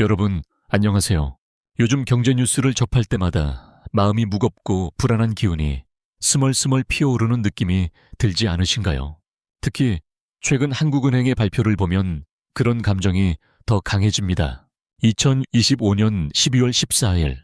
여러분, 안녕하세요. 요즘 경제 뉴스를 접할 때마다 마음이 무겁고 불안한 기운이 스멀스멀 피어오르는 느낌이 들지 않으신가요? 특히 최근 한국은행의 발표를 보면 그런 감정이 더 강해집니다. 2025년 12월 14일,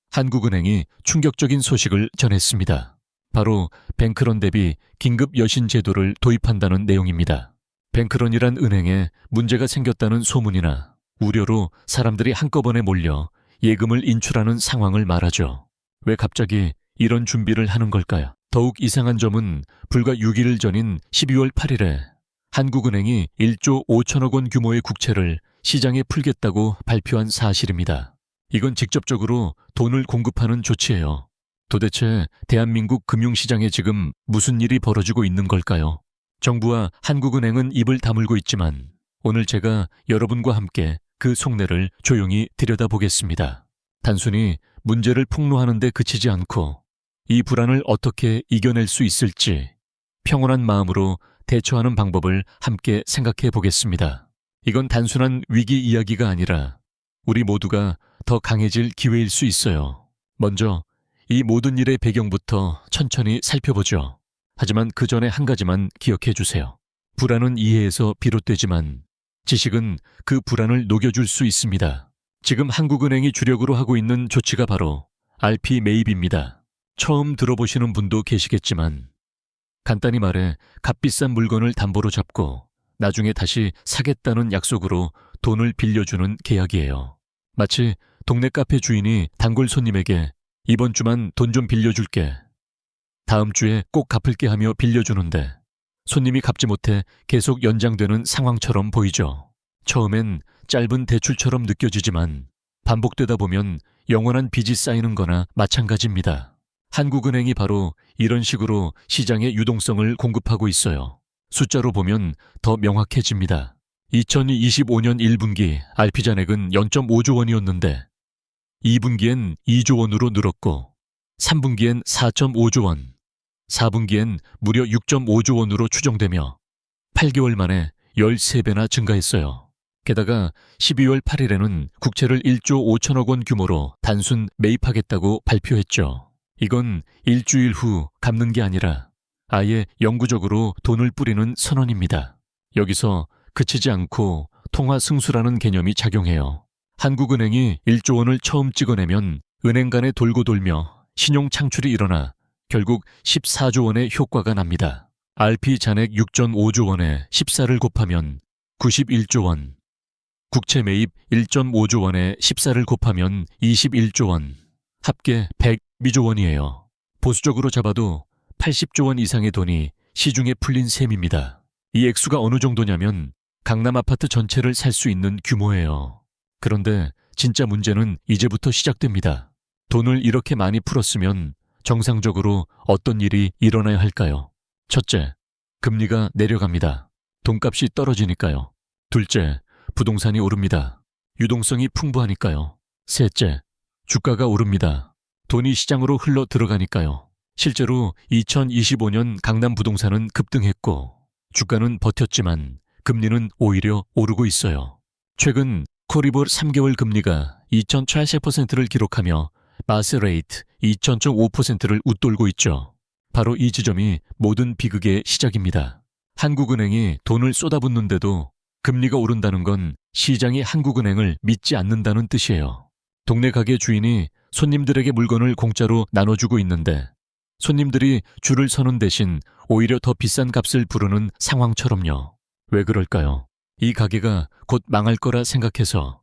한국은행이 충격적인 소식을 전했습니다. 바로 뱅크런 대비 긴급 여신 제도를 도입한다는 내용입니다. 뱅크런이란 은행에 문제가 생겼다는 소문이나 우려로 사람들이 한꺼번에 몰려 예금을 인출하는 상황을 말하죠. 왜 갑자기 이런 준비를 하는 걸까요? 더욱 이상한 점은 불과 6일 전인 12월 8일에 한국은행이 1조 5천억 원 규모의 국채를 시장에 풀겠다고 발표한 사실입니다. 이건 직접적으로 돈을 공급하는 조치예요. 도대체 대한민국 금융시장에 지금 무슨 일이 벌어지고 있는 걸까요? 정부와 한국은행은 입을 다물고 있지만 오늘 제가 여러분과 함께 그 속내를 조용히 들여다보겠습니다. 단순히 문제를 폭로하는 데 그치지 않고 이 불안을 어떻게 이겨낼 수 있을지 평온한 마음으로 대처하는 방법을 함께 생각해 보겠습니다. 이건 단순한 위기 이야기가 아니라 우리 모두가 더 강해질 기회일 수 있어요. 먼저 이 모든 일의 배경부터 천천히 살펴보죠. 하지만 그 전에 한 가지만 기억해 주세요. 불안은 이해에서 비롯되지만 지식은 그 불안을 녹여줄 수 있습니다. 지금 한국은행이 주력으로 하고 있는 조치가 바로 RP 매입입니다. 처음 들어보시는 분도 계시겠지만 간단히 말해 값비싼 물건을 담보로 잡고 나중에 다시 사겠다는 약속으로 돈을 빌려주는 계약이에요. 마치 동네 카페 주인이 단골 손님에게 이번 주만 돈 좀 빌려줄게. 다음 주에 꼭 갚을게 하며 빌려주는데 손님이 갚지 못해 계속 연장되는 상황처럼 보이죠. 처음엔 짧은 대출처럼 느껴지지만 반복되다 보면 영원한 빚이 쌓이는 거나 마찬가지입니다. 한국은행이 바로 이런 식으로 시장에 유동성을 공급하고 있어요. 숫자로 보면 더 명확해집니다. 2025년 1분기 RP 잔액은 0.5조 원이었는데 2분기엔 2조 원으로 늘었고 3분기엔 4.5조 원, 4분기엔 무려 6.5조 원으로 추정되며 8개월 만에 13배나 증가했어요. 게다가 12월 8일에는 국채를 1조 5천억 원 규모로 단순 매입하겠다고 발표했죠. 이건 일주일 후 갚는 게 아니라 아예 영구적으로 돈을 뿌리는 선언입니다. 여기서 그치지 않고 통화 승수라는 개념이 작용해요. 한국은행이 1조 원을 처음 찍어내면 은행 간에 돌고 돌며 신용 창출이 일어나 결국 14조 원의 효과가 납니다. RP 잔액 6.5조 원에 14를 곱하면 91조 원, 국채 매입 1.5조 원에 14를 곱하면 21조 원, 합계 102조 원이에요. 보수적으로 잡아도 80조 원 이상의 돈이 시중에 풀린 셈입니다. 이 액수가 어느 정도냐면 강남 아파트 전체를 살 수 있는 규모예요. 그런데 진짜 문제는 이제부터 시작됩니다. 돈을 이렇게 많이 풀었으면 정상적으로 어떤 일이 일어나야 할까요? 첫째, 금리가 내려갑니다. 돈값이 떨어지니까요. 둘째, 부동산이 오릅니다. 유동성이 풍부하니까요. 셋째, 주가가 오릅니다. 돈이 시장으로 흘러 들어가니까요. 실제로 2025년 강남 부동산은 급등했고 주가는 버텼지만 금리는 오히려 오르고 있어요. 최근 코리볼 3개월 금리가 2,080%를 기록하며 마스레이트 2,005%를 웃돌고 있죠. 바로 이 지점이 모든 비극의 시작입니다. 한국은행이 돈을 쏟아붓는데도 금리가 오른다는 건 시장이 한국은행을 믿지 않는다는 뜻이에요. 동네 가게 주인이 손님들에게 물건을 공짜로 나눠주고 있는데 손님들이 줄을 서는 대신 오히려 더 비싼 값을 부르는 상황처럼요. 왜 그럴까요? 이 가게가 곧 망할 거라 생각해서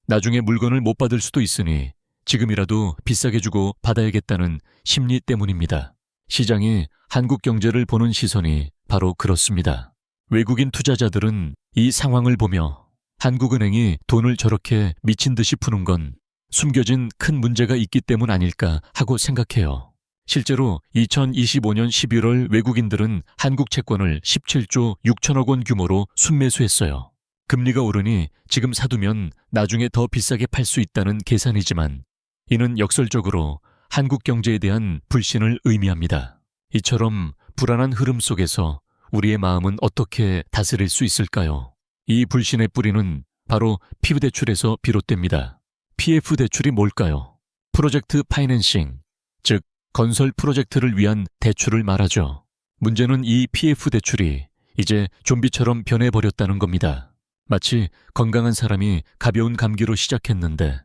나중에 물건을 못 받을 수도 있으니 지금이라도 비싸게 주고 받아야겠다는 심리 때문입니다. 시장이 한국 경제를 보는 시선이 바로 그렇습니다. 외국인 투자자들은 이 상황을 보며 한국은행이 돈을 저렇게 미친 듯이 푸는 건 숨겨진 큰 문제가 있기 때문 아닐까 하고 생각해요. 실제로 2025년 11월 외국인들은 한국 채권을 17조 6천억 원 규모로 순매수했어요. 금리가 오르니 지금 사두면 나중에 더 비싸게 팔 수 있다는 계산이지만 이는 역설적으로 한국 경제에 대한 불신을 의미합니다. 이처럼 불안한 흐름 속에서 우리의 마음은 어떻게 다스릴 수 있을까요? 이 불신의 뿌리는 바로 PF 대출에서 비롯됩니다. PF 대출이 뭘까요? 프로젝트 파이낸싱, 즉 건설 프로젝트를 위한 대출을 말하죠. 문제는 이 PF 대출이 이제 좀비처럼 변해버렸다는 겁니다. 마치 건강한 사람이 가벼운 감기로 시작했는데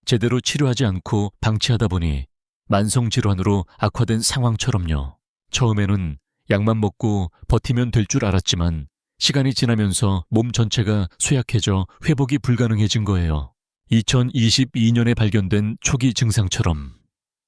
제대로 치료하지 않고 방치하다 보니 만성질환으로 악화된 상황처럼요. 처음에는 약만 먹고 버티면 될 줄 알았지만 시간이 지나면서 몸 전체가 쇠약해져 회복이 불가능해진 거예요. 2022년에 발견된 초기 증상처럼.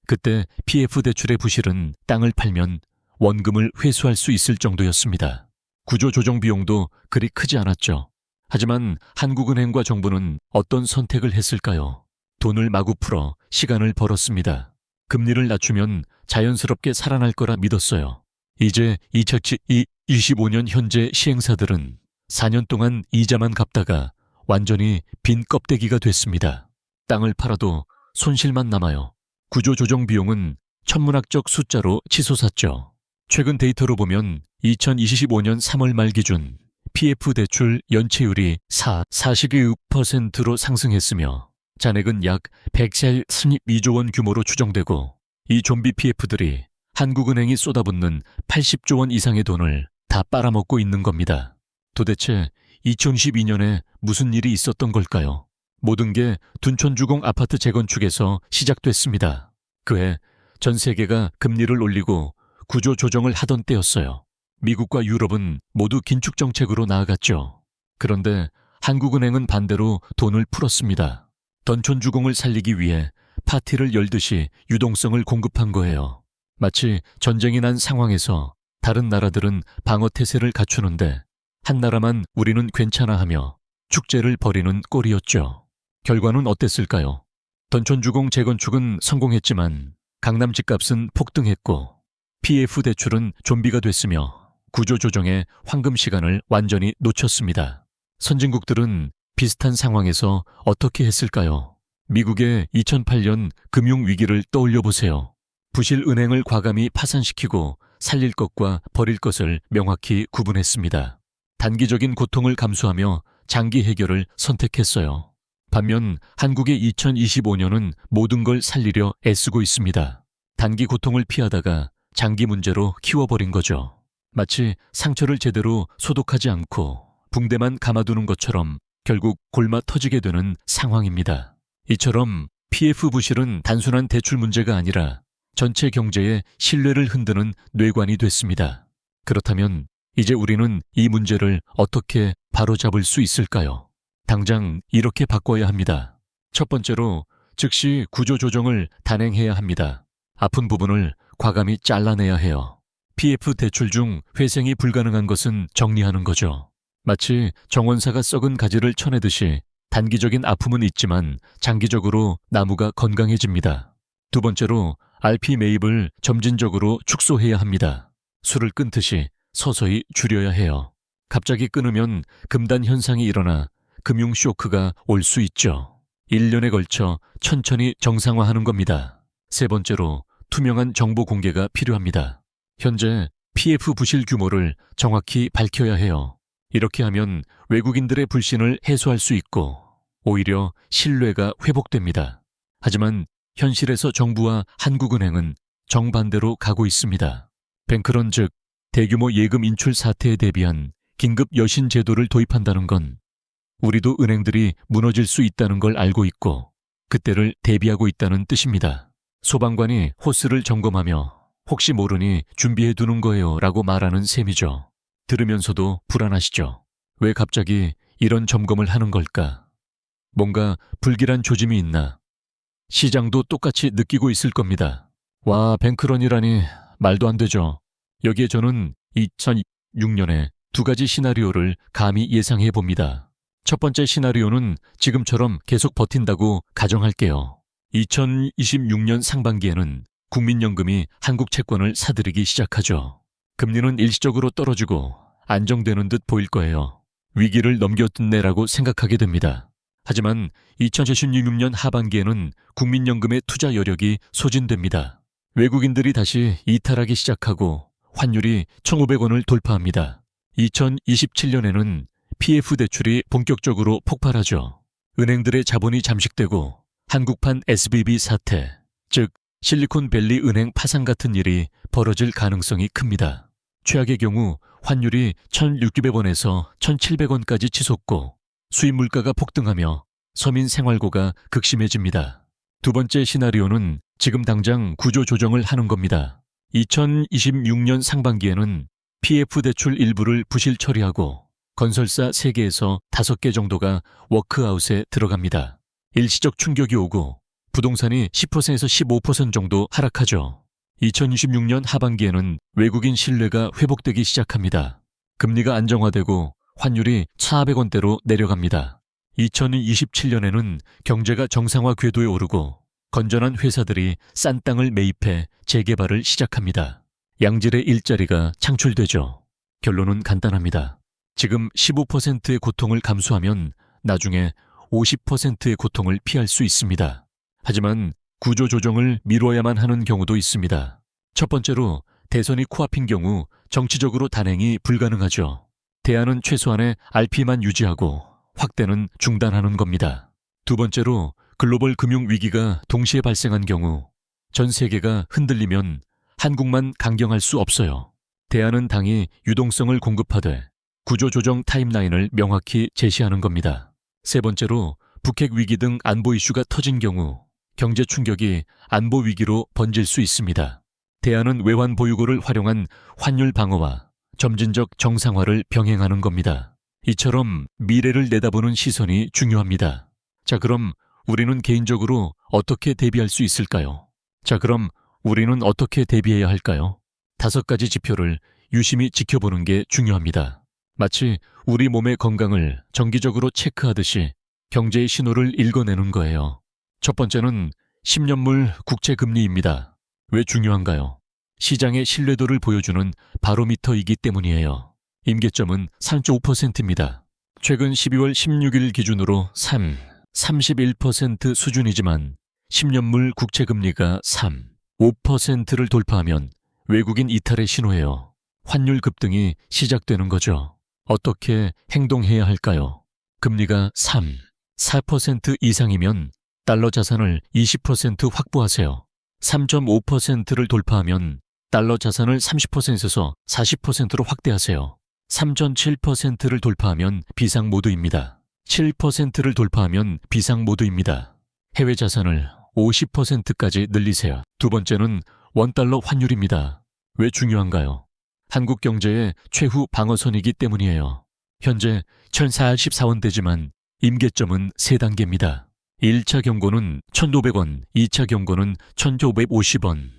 그때 PF 대출의 부실은 땅을 팔면 원금을 회수할 수 있을 정도였습니다. 구조조정 비용도 그리 크지 않았죠. 하지만 한국은행과 정부는 어떤 선택을 했을까요? 돈을 마구 풀어 시간을 벌었습니다. 금리를 낮추면 자연스럽게 살아날 거라 믿었어요. 이제 2025년 현재 시행사들은 4년 동안 이자만 갚다가 완전히 빈 껍데기가 됐습니다. 땅을 팔아도 손실만 남아요. 구조조정 비용은 천문학적 숫자로 치솟았죠. 최근 데이터로 보면 2025년 3월 말 기준 PF 대출 연체율이 42% 상승했으며 잔액은 약 132조 원 규모로 추정되고 이 좀비 PF들이 한국은행이 쏟아붓는 80조 원 이상의 돈을 다 빨아먹고 있는 겁니다. 도대체 2012년에 무슨 일이 있었던 걸까요? 모든 게 둔촌주공 아파트 재건축에서 시작됐습니다. 그해 전 세계가 금리를 올리고 구조 조정을 하던 때였어요. 미국과 유럽은 모두 긴축 정책으로 나아갔죠. 그런데 한국은행은 반대로 돈을 풀었습니다. 둔촌주공을 살리기 위해 파티를 열듯이 유동성을 공급한 거예요. 마치 전쟁이 난 상황에서 다른 나라들은 방어 태세를 갖추는데 한 나라만 우리는 괜찮아 하며 축제를 벌이는 꼴이었죠. 결과는 어땠을까요? 둔촌주공 재건축은 성공했지만 강남 집값은 폭등했고 PF 대출은 좀비가 됐으며 구조조정의 황금 시간을 완전히 놓쳤습니다. 선진국들은 비슷한 상황에서 어떻게 했을까요? 미국의 2008년 금융위기를 떠올려 보세요. 부실 은행을 과감히 파산시키고 살릴 것과 버릴 것을 명확히 구분했습니다. 단기적인 고통을 감수하며 장기 해결을 선택했어요. 반면 한국의 2025년은 모든 걸 살리려 애쓰고 있습니다. 단기 고통을 피하다가 장기 문제로 키워버린 거죠. 마치 상처를 제대로 소독하지 않고 붕대만 감아두는 것처럼 결국 골마 터지게 되는 상황입니다. 이처럼 PF 부실은 단순한 대출 문제가 아니라 전체 경제의 신뢰를 흔드는 뇌관이 됐습니다. 그렇다면 이제 우리는 이 문제를 어떻게 바로잡을 수 있을까요? 당장 이렇게 바꿔야 합니다. 첫 번째로 즉시 구조조정을 단행해야 합니다. 아픈 부분을 과감히 잘라내야 해요. PF 대출 중 회생이 불가능한 것은 정리하는 거죠. 마치 정원사가 썩은 가지를 쳐내듯이 단기적인 아픔은 있지만 장기적으로 나무가 건강해집니다. 두 번째로 RP 매입을 점진적으로 축소해야 합니다. 술을 끊듯이 서서히 줄여야 해요. 갑자기 끊으면 금단 현상이 일어나 금융 쇼크가 올 수 있죠. 1년에 걸쳐 천천히 정상화하는 겁니다. 세 번째로 투명한 정보 공개가 필요합니다. 현재 PF 부실 규모를 정확히 밝혀야 해요. 이렇게 하면 외국인들의 불신을 해소할 수 있고 오히려 신뢰가 회복됩니다. 하지만 현실에서 정부와 한국은행은 정반대로 가고 있습니다. 뱅크런 즉 대규모 예금 인출 사태에 대비한 긴급 여신 제도를 도입한다는 건 우리도 은행들이 무너질 수 있다는 걸 알고 있고 그때를 대비하고 있다는 뜻입니다. 소방관이 호스를 점검하며 혹시 모르니 준비해 두는 거예요 라고 말하는 셈이죠. 들으면서도 불안하시죠? 왜 갑자기 이런 점검을 하는 걸까? 뭔가 불길한 조짐이 있나? 시장도 똑같이 느끼고 있을 겁니다. 와, 뱅크런이라니 말도 안 되죠. 여기에 저는 2006년에 두 가지 시나리오를 감히 예상해 봅니다. 첫 번째 시나리오는 지금처럼 계속 버틴다고 가정할게요. 2026년 상반기에는 국민연금이 한국 채권을 사들이기 시작하죠. 금리는 일시적으로 떨어지고 안정되는 듯 보일 거예요. 위기를 넘겼네라고 생각하게 됩니다. 하지만 2076년 하반기에는 국민연금의 투자 여력이 소진됩니다. 외국인들이 다시 이탈하기 시작하고 환율이 1,500원을 돌파합니다. 2027년에는 PF 대출이 본격적으로 폭발하죠. 은행들의 자본이 잠식되고 한국판 SVB 사태, 즉 실리콘밸리 은행 파산 같은 일이 벌어질 가능성이 큽니다. 최악의 경우 환율이 1,600원에서 1,700원까지 치솟고 수입 물가가 폭등하며 서민 생활고가 극심해집니다. 두 번째 시나리오는 지금 당장 구조 조정을 하는 겁니다. 2026년 상반기에는 PF 대출 일부를 부실 처리하고 건설사 3개에서 5개 정도가 워크아웃에 들어갑니다. 일시적 충격이 오고 부동산이 10%에서 15% 정도 하락하죠. 2026년 하반기에는 외국인 신뢰가 회복되기 시작합니다. 금리가 안정화되고 환율이 1,400원대로 내려갑니다. 2027년에는 경제가 정상화 궤도에 오르고 건전한 회사들이 싼 땅을 매입해 재개발을 시작합니다. 양질의 일자리가 창출되죠. 결론은 간단합니다. 지금 15%의 고통을 감수하면 나중에 50%의 고통을 피할 수 있습니다. 하지만 구조조정을 미뤄야만 하는 경우도 있습니다. 첫 번째로 대선이 코앞인 경우 정치적으로 단행이 불가능하죠. 대안은 최소한의 RP만 유지하고 확대는 중단하는 겁니다. 두 번째로 글로벌 금융 위기가 동시에 발생한 경우 전 세계가 흔들리면 한국만 강경할 수 없어요. 대안은 당이 유동성을 공급하되 구조조정 타임라인을 명확히 제시하는 겁니다. 세 번째로 북핵 위기 등 안보 이슈가 터진 경우 경제 충격이 안보 위기로 번질 수 있습니다. 대안은 외환 보유고를 활용한 환율 방어와 점진적 정상화를 병행하는 겁니다. 이처럼 미래를 내다보는 시선이 중요합니다. 자, 그럼 우리는 개인적으로 어떻게 대비할 수 있을까요? 그럼 우리는 어떻게 대비해야 할까요? 5가지 지표를 유심히 지켜보는 게 중요합니다. 마치 우리 몸의 건강을 정기적으로 체크하듯이 경제의 신호를 읽어내는 거예요. 첫 번째는 10년물 국채금리입니다. 왜 중요한가요? 시장의 신뢰도를 보여주는 바로미터이기 때문이에요. 임계점은 3.5%입니다. 최근 12월 16일 기준으로 31% 수준이지만 10년물 국채금리가 5%를 돌파하면 외국인 이탈의 신호예요. 환율 급등이 시작되는 거죠. 어떻게 행동해야 할까요? 금리가 4% 이상이면 달러 자산을 20% 확보하세요. 3.5%를 돌파하면 달러 자산을 30%에서 40%로 확대하세요. 3.7%를 돌파하면 비상모드입니다. 7%를 돌파하면 비상모드입니다. 해외 자산을 50%까지 늘리세요. 두 번째는 원달러 환율입니다. 왜 중요한가요? 한국 경제의 최후 방어선이기 때문이에요. 현재 1,044원대지만 임계점은 3단계입니다. 1차 경고는 1,500원, 2차 경고는 1,550원,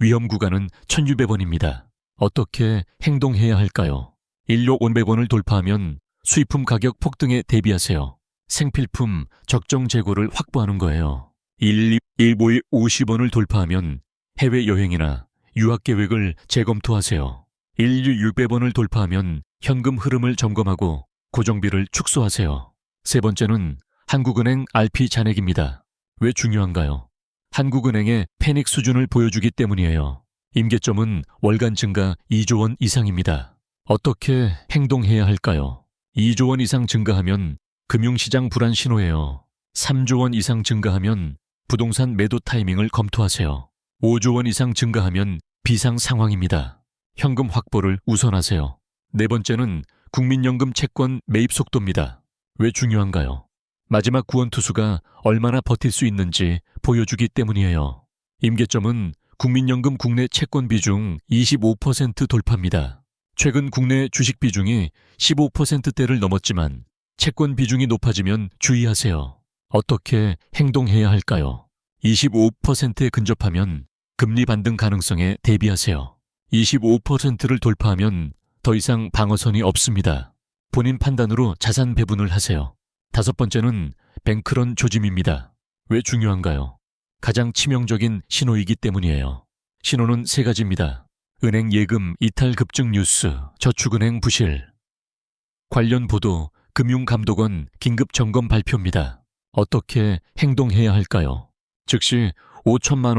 위험 구간은 1,600원입니다. 어떻게 행동해야 할까요? 1료 500원을 돌파하면 수입품 가격 폭등에 대비하세요. 생필품 적정 재고를 확보하는 거예요. 1료에 50원을 돌파하면 해외여행이나 유학 계획을 재검토하세요. 1료 600원을 돌파하면 현금 흐름을 점검하고 고정비를 축소하세요. 세 번째는 한국은행 RP 잔액입니다. 왜 중요한가요? 한국은행의 패닉 수준을 보여주기 때문이에요. 임계점은 월간 증가 2조 원 이상입니다. 어떻게 행동해야 할까요? 2조 원 이상 증가하면 금융시장 불안 신호예요. 3조 원 이상 증가하면 부동산 매도 타이밍을 검토하세요. 5조 원 이상 증가하면 비상 상황입니다. 현금 확보를 우선하세요. 네 번째는 국민연금 채권 매입 속도입니다. 왜 중요한가요? 마지막 구원투수가 얼마나 버틸 수 있는지 보여주기 때문이에요. 임계점은 국민연금 국내 채권 비중 25% 돌파입니다. 최근 국내 주식 비중이 15%대를 넘었지만 채권 비중이 높아지면 주의하세요. 어떻게 행동해야 할까요? 25%에 근접하면 금리 반등 가능성에 대비하세요. 25%를 돌파하면 더 이상 방어선이 없습니다. 본인 판단으로 자산 배분을 하세요. 5번째는 뱅크런 조짐입니다. 왜 중요한가요? 가장 치명적인 신호이기 때문이에요. 신호는 3가지입니다. 은행 예금 이탈 급증 뉴스, 저축은행 부실. 관련 보도, 금융감독원 긴급 점검 발표입니다. 어떻게 행동해야 할까요? 즉시 5천만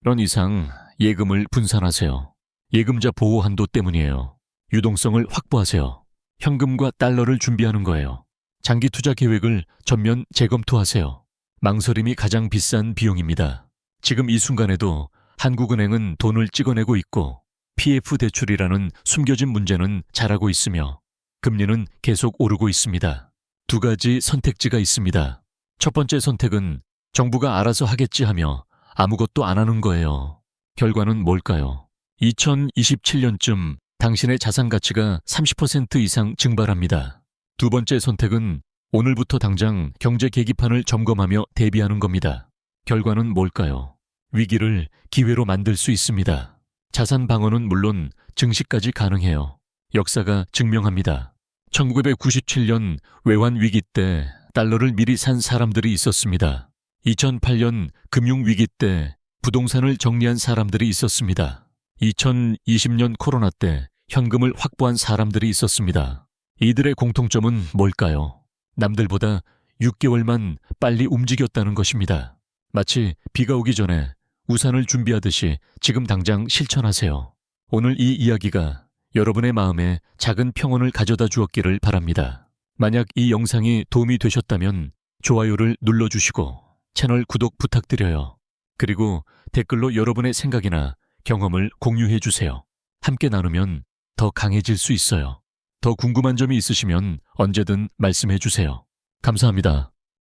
원 이상 예금을 분산하세요. 예금자 보호 한도 때문이에요. 유동성을 확보하세요. 현금과 달러를 준비하는 거예요. 장기 투자 계획을 전면 재검토하세요. 망설임이 가장 비싼 비용입니다. 지금 이 순간에도 한국은행은 돈을 찍어내고 있고 PF 대출이라는 숨겨진 문제는 잘하고 있으며 금리는 계속 오르고 있습니다. 두 가지 선택지가 있습니다. 첫 번째 선택은 정부가 알아서 하겠지 하며 아무것도 안 하는 거예요. 결과는 뭘까요? 2027년쯤 당신의 자산 가치가 30% 이상 증발합니다. 두 번째 선택은 오늘부터 당장 경제 계기판을 점검하며 대비하는 겁니다. 결과는 뭘까요? 위기를 기회로 만들 수 있습니다. 자산 방어는 물론 증시까지 가능해요. 역사가 증명합니다. 1997년 외환 위기 때 달러를 미리 산 사람들이 있었습니다. 2008년 금융위기 때 부동산을 정리한 사람들이 있었습니다. 2020년 코로나 때 현금을 확보한 사람들이 있었습니다. 이들의 공통점은 뭘까요? 남들보다 6개월만 빨리 움직였다는 것입니다. 마치 비가 오기 전에 우산을 준비하듯이 지금 당장 실천하세요. 오늘 이 이야기가 여러분의 마음에 작은 평온을 가져다 주었기를 바랍니다. 만약 이 영상이 도움이 되셨다면 좋아요를 눌러주시고 채널 구독 부탁드려요. 그리고 댓글로 여러분의 생각이나 경험을 공유해 주세요. 함께 나누면 더 강해질 수 있어요. 더 궁금한 점이 있으시면 언제든 말씀해 주세요. 감사합니다.